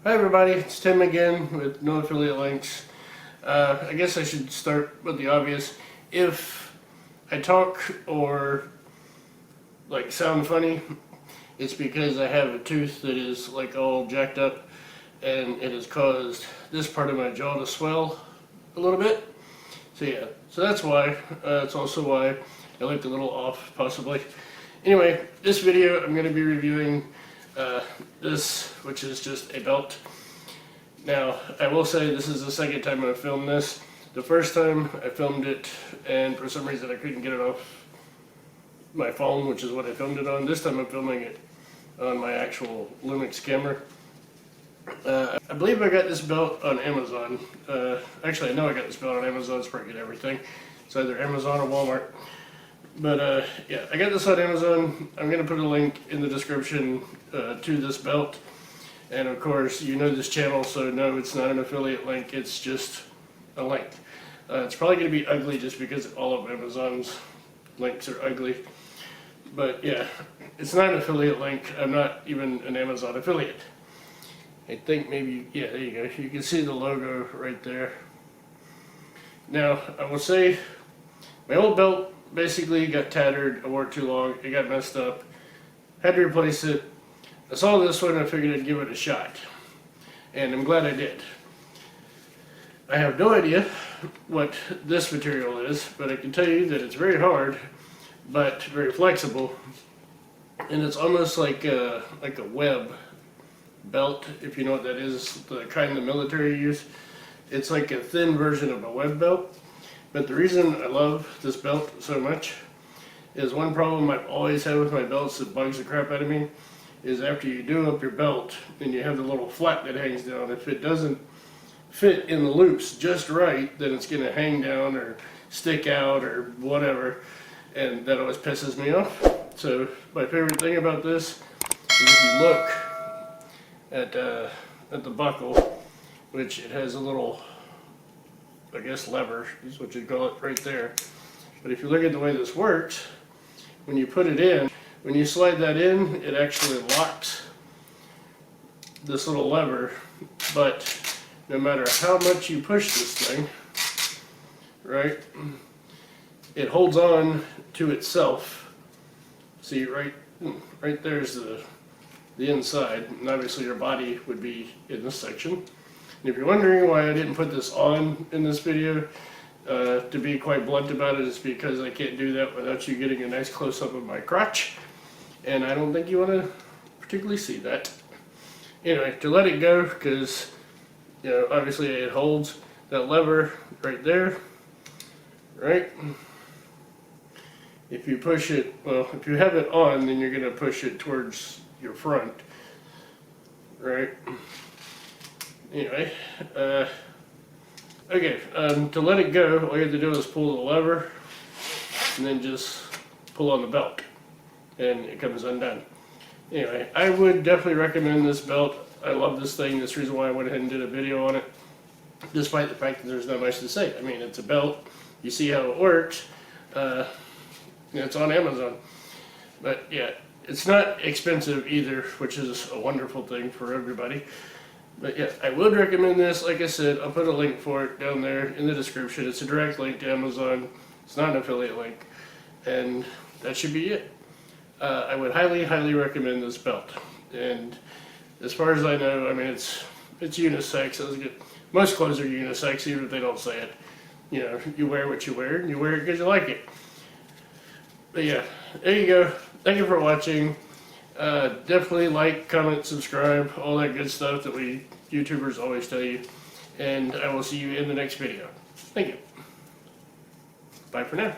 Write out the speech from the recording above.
Hi everybody, it's Tim again with no affiliate links. I guess I should start with the obvious. If I talk or like sound funny, it's because I have a tooth that is like all jacked up and it has caused this part of my jaw to swell a little bit. So yeah, so that's why. It's also why I looked a little off possibly. Anyway, this video I'm going to be reviewing this, which is just a belt. Now, I will say this is the second time I've filmed this. The first time I filmed it, and for some reason I couldn't get it off my phone, which is what I filmed it on. This time I'm filming it on my actual Lumix camera. I believe I got this belt on Amazon. Actually, I know I got this belt on Amazon. It's pretty good everything. It's either Amazon or Walmart. But yeah, I got this on Amazon. I'm going to put a link in the description to this belt. And of course, you know this channel, so no, it's not an affiliate link. It's just a link. It's probably going to be ugly just because all of Amazon's links are ugly. But yeah, it's not an affiliate link. I'm not even an Amazon affiliate. I think maybe, yeah, there you go. You can see the logo right there. Now, I will say, my old belt basically got tattered. I wore it too long. It got messed up. Had to replace it. I saw this one and I figured I'd give it a shot. And I'm glad I did. I have no idea what this material is, but I can tell you that it's very hard, but very flexible. And it's almost like a web belt, if you know what that is, the kind the military use. It's like a thin version of a web belt. But the reason I love this belt so much is one problem I've always had with my belts that bugs the crap out of me is after you do up your belt and you have the little flap that hangs down, if it doesn't fit in the loops just right, then it's going to hang down or stick out or whatever, and that always pisses me off. So my favorite thing about this is if you look at the buckle, which it has a little, I guess, lever is what you'd call it right there. But if you look at the way this works, when you put it in, when you slide that in, it actually locks this little lever. But no matter how much you push this thing, right, it holds on to itself. See, right there's the inside, and obviously your body would be in this section. And if you're wondering why I didn't put this on in this video, to be quite blunt about it, is because I can't do that without you getting a nice close-up of my crotch. And I don't think you want to particularly see that. Anyway, to let it go, because, you know, obviously it holds that lever right there, right? If you push it, well, if you have it on, then you're going to push it towards your front, right? Anyway, okay, to let it go, all you have to do is pull the lever and then just pull on the belt and it comes undone. Anyway, I would definitely recommend this belt. I love this thing. That's the reason why I went ahead and did a video on it, despite the fact that there's not much to say. I mean, it's a belt. You see how it works. It's on Amazon. But yeah, it's not expensive either, which is a wonderful thing for everybody. But yeah, I would recommend this. Like I said, I'll put a link for it down there in the description. It's a direct link to Amazon. It's not an affiliate link. And that should be it. I would highly, highly recommend this belt. And as far as I know, I mean, it's unisex. Most clothes are unisex, even if they don't say it. You know, you wear what you wear, and you wear it because you like it. But yeah, there you go. Thank you for watching. Definitely like, comment, subscribe, all that good stuff that we YouTubers always tell you. And I will see you in the next video. Thank you. Bye for now.